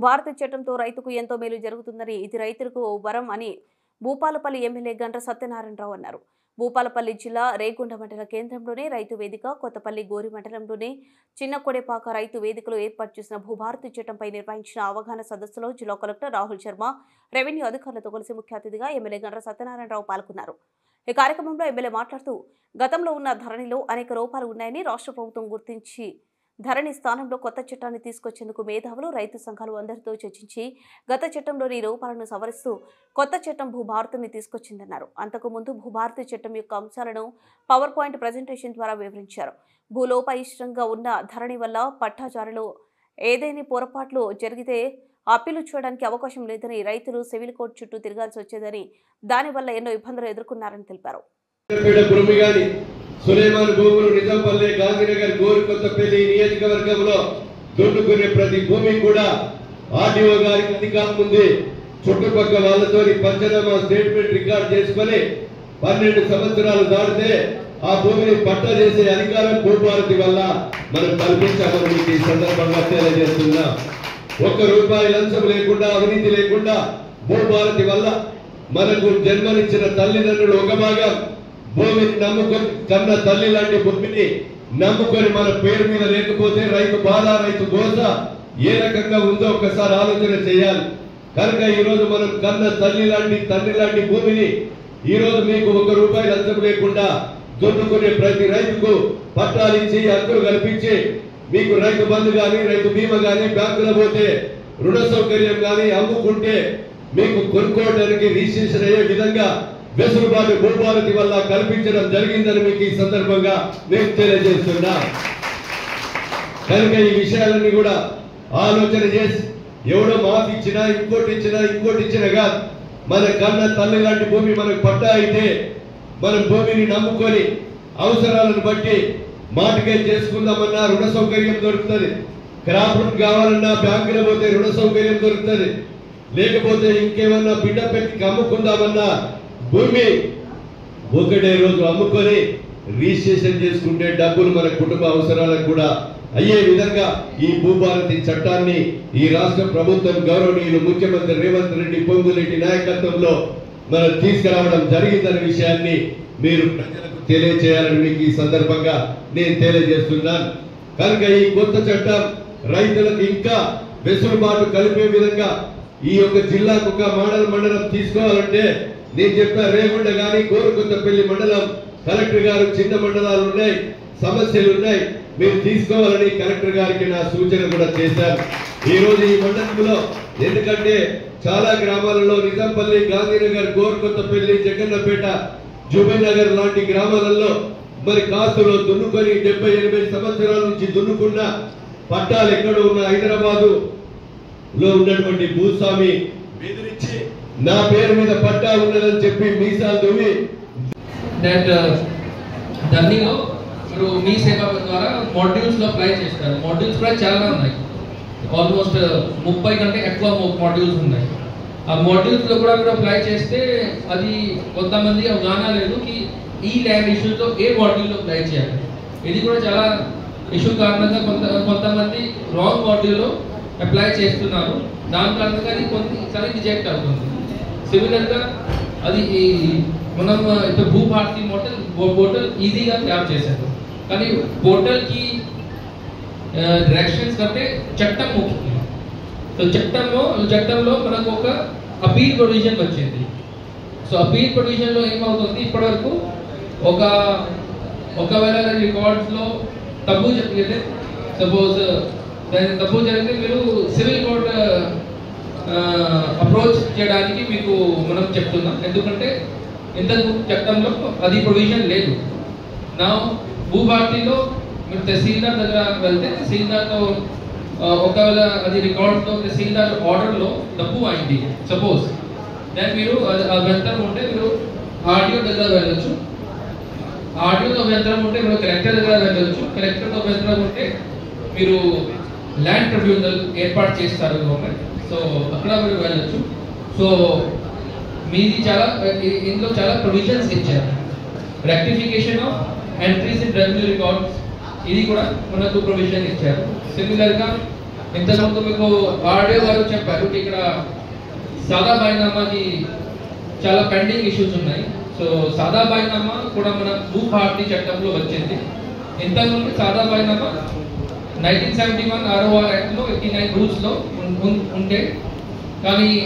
భూభారతి చట్టంతో రైతుకు ఎంతో మేలు జరుగుతుందని, ఇది రైతులకు వరం అని భూపాలపల్లి ఎమ్మెల్యే గంట్ర సత్యనారాయణరావు అన్నారు. భూపాలపల్లి జిల్లా రేగొండ మండల కేంద్రంలోని రైతు వేదిక, కొత్తపల్లి గోరి మండలంలోని చిన్నకొడేపాక రైతు వేదికలో ఏర్పాటు చేసిన భూభారతి చట్టంపై నిర్వహించిన అవగాహన సదస్సులో జిల్లా కలెక్టర్ రాహుల్ శర్మ, రెవెన్యూ అధికారులతో కలిసి ముఖ్య అతిథిగా ఎమ్మెల్యే గంట్ర సత్యనారాయణరావు పాల్గొన్నారు. ఈ కార్యక్రమంలో ఎమ్మెల్యే మాట్లాడుతూ, గతంలో ఉన్న ధరణిలో అనేక లోపాలు ఉన్నాయని రాష్ట్ర ప్రభుత్వం గుర్తించి ధరణి స్థానంలో కొత్త చట్టాన్ని తీసుకొచ్చేందుకు మేధావులు, రైతు సంఘాలు అందరితో చర్చించి గత చట్టంలోని లోపాలను సవరిస్తూ కొత్త చట్టం భూభారతిని తీసుకొచ్చిందన్నారు. అంతకుముందు భూభారతి చట్టం యొక్క అంశాలను పవర్ పాయింట్ ప్రజెంటేషన్ ద్వారా వివరించారు. భూలోపయిష్టంగా ఉన్న ధరణి వల్ల పట్టాదారులు ఏదైనా పొరపాట్లు జరిగితే అప్పీలు చేయడానికి అవకాశం లేదని, రైతులు సివిల్ కోర్టు చుట్టూ తిరగాల్సి వచ్చేదని, దానివల్ల ఎన్నో ఇబ్బందులు ఎదుర్కొన్నారని తెలిపారు. సులేమాన్ భూములు నిజాంపల్లి, గాంధీనగర్, గోరుకొత్తపల్లి నియోజకవర్గంలో దున్నుకునే ప్రతి భూమి కూడా ఆర్డీఓ గారికి అధికారం ఉంది. చుట్టుపక్కల వాళ్ళతో పంచనామా స్టేట్మెంట్ రికార్డ్ చేసుకుని 12 సంవత్సరాలు దాటితే ఆ భూమిని పట్టా చేసే అధికారం భూభారతి వల్ల మనం కల్పించామని ఈ సందర్భంగా తెలియజేస్తున్నాం. ₹1 లంచం లేకుండా, అవినీతి లేకుండా భూభారతి వల్ల మనకు జన్మనిచ్చిన తల్లిదండ్రులు ఒక భాగం భూమిని నమ్ముకొని, కన్న తల్లి లాంటి భూమిని నమ్ముకొని మన పేరు మీద లేకపోతే రైతు బాధ, రైతు గోస ఏ రకంగా ఉందో ఒకసారి ఆలోచన చేయాలి. కనుక ఈ రోజు మనం కన్న తల్లి లాంటి, తండ్రి లాంటి భూమిని ఈ రోజు మీకు ₹1 లంచం లేకుండా దున్నుకునే ప్రతి రైతుకు పట్టాలు ఇచ్చి, హక్కులు కల్పించి, మీకు రైతు బంధు గాని, రైతు బీమా గాని, బ్యాంకులో పోతే రుణ సౌకర్యం గాని, అమ్ముకుంటే మీకు కొనుక్కోవడానికి రిజిస్ట్రేషన్ అయ్యే విధంగా వెసులుబాటు భూభారతి వల్ల కల్పించడం జరిగిందని మీకు ఈ సందర్భంగా నేను తెలియజేస్తున్నా. కనుక ఈ విషయాలన్నీ కూడా ఆలోచన చేసి ఎవడో మాఫీ ఇచ్చినా, ఇంకోటి ఇచ్చినా కాదు, మన కన్న తల్లి లాంటి భూమి మనకు పట్టా అయితే మనం భూమిని నమ్ముకొని అవసరాలను బట్టి మాటకే చేసుకుందామన్నా రుణ సౌకర్యం దొరుకుతుంది. క్రాప్ లోన్ కావాలన్నా బ్యాంకులో పోతే రుణ సౌకర్యం దొరుకుతుంది. లేకపోతే ఇంకేమన్నా బిడ్డ పెట్టి అమ్ముకుందామన్నా భూమి ఒకటే రోజు అమ్ముకొని రిజిస్ట్రేషన్ చేసుకుంటే డబ్బులు మన కుటుంబ అవసరాలకు కూడా అయ్యే విధంగా ఈ భూభారతి చట్టాన్ని ఈ రాష్ట్ర ప్రభుత్వం గౌరవనీయులు ముఖ్యమంత్రి రేవంత్ రెడ్డి పొంగులేటి నాయకత్వంలో మనం తీసుకురావడం జరిగిందనే విషయాన్ని మీరు ప్రజలకు తెలియజేయాలని మీకు ఈ సందర్భంగా నేను తెలియజేస్తున్నాను. కనుక ఈ కొత్త చట్టం రైతులకు ఇంకా వెసులుబాటు కలిపే విధంగా ఈ యొక్క జిల్లాకు ఒక మండలం తీసుకోవాలంటే నేను చెప్పిన రేగొండ గాని, గోరుకొత్తపల్లి మండలం కలెక్టర్ గారు చిన్న మండలాలు ఉన్నాయి, సమస్యలు ఉన్నాయి, మీరు తీసుకోవాలని కలెక్టర్ గారికి నా సూచన కూడా చేశారు. ఈ రోజు ఈ మండలంలో ఎందుకంటే చాలా గ్రామాలలో నిజాంపల్లి, గాంధీనగర్, గోరుకొత్తపల్లి, జగన్నపేట, జుబేనగర్ లాంటి గ్రామాలలో మరి కాస్తులో దున్నుకొని 70-80 సంవత్సరాల నుంచి దున్నుకున్న పట్టాలు ఎక్కడ ఉన్న హైదరాబాదు లో ఉన్నటువంటి భూస్వామి బెదిరించి నా పేరు మీద పట్టా ఉన్నదని చెప్పి మీసాలు దువ్వి ధరణిలో మీరు మీ సేవ ద్వారా మాడ్యూల్స్ లో అప్లై చేస్తారు. మాడ్యూల్స్ కూడా చాలా ఉన్నాయి, ఆల్మోస్ట్ 30 కంటే ఎక్కువ మాడ్యూల్స్ ఉన్నాయి. ఆ మాడ్యూల్స్ లో కూడా మీరు అప్లై చేస్తే అది కొంతమంది అవగాహన లేదు కి ఈ ల్యాండ్ ఇష్యూస్ లో ఏ మాడ్యూల్ లో అప్లై చేయాలి. ఇది కూడా చాలా ఇష్యూ కారణంగా కొంతమంది రాంగ్ మాడ్యూల్ లో అప్లై చేస్తున్నారు. దాని కారణంగా అది కొన్నిసారి రిజెక్ట్ అవుతుంది. సిమిలర్ గా అది మనం ఇప్పుడు భూభారతి పోర్టల్ ఈజీగా తయారు చేశారు, కానీ పోర్టల్ కి డైరెక్షన్స్ కంటే చట్టం ముఖ్యం. సో చట్టంలో మనకు ఒక అపీల్ ప్రొవిజన్ వచ్చింది. సో అపీల్ ప్రొవిజన్ లో ఏమవుతుంది, ఇప్పటి వరకు ఒకవేళ రికార్డ్స్ లో తప్పు జరిగితే, సపోజ్ తప్పు జరిగితే మీరు సివిల్ కోర్ట్ అప్రోచ్ చేయడానికి మీకు మనం చెప్తున్నాం. ఎందుకంటే ఇంతకు చట్టంలో అది ప్రొవిజన్ లేదు. నా భూభారతిలో మీరు తహసీల్దార్ దగ్గర వెళ్తే తహసీల్దార్తో ఒకవేళ అది రికార్డ్స్లో తహసీల్దార్ ఆర్డర్లో తప్పు అయింది సపోజ్, దాన్ని మీరు అభ్యంతరం ఉంటే మీరు ఆర్డీఓ దగ్గర వెళ్ళొచ్చు. ఆర్డీఓతో అభ్యంతరం ఉంటే మీరు కలెక్టర్ దగ్గర వెళ్ళొచ్చు. కలెక్టర్తో అభ్యంతరం ఉంటే మీరు ల్యాండ్ ట్రిబ్యునల్ ఏర్పాటు చేస్తారు గవర్నమెంట్, సో అక్కడ మీరు వెళ్ళొచ్చు. సో మీది ఇందులో చాలా ప్రొవిజన్స్ ఇచ్చారు. Rectification of entries in revenue records, ఇది కూడా మనకు ప్రొవిజన్ ఇచ్చారు. సిమిలర్ గా ఇంతకుముందు మీకు ఆర్డీఓ గారు చెప్పారు ఇక్కడ సాదా బైనామాకి చాలా పెండింగ్ ఇష్యూస్ ఉన్నాయి. సో సాదా బైనామా కూడా మన భూ భారతి చట్టంలో వచ్చింది. ఇంతకుముందు సాదా బైనామా 1971 ROR యాక్ట్ లో 89 రూల్స్ లో ఉంటే కానీ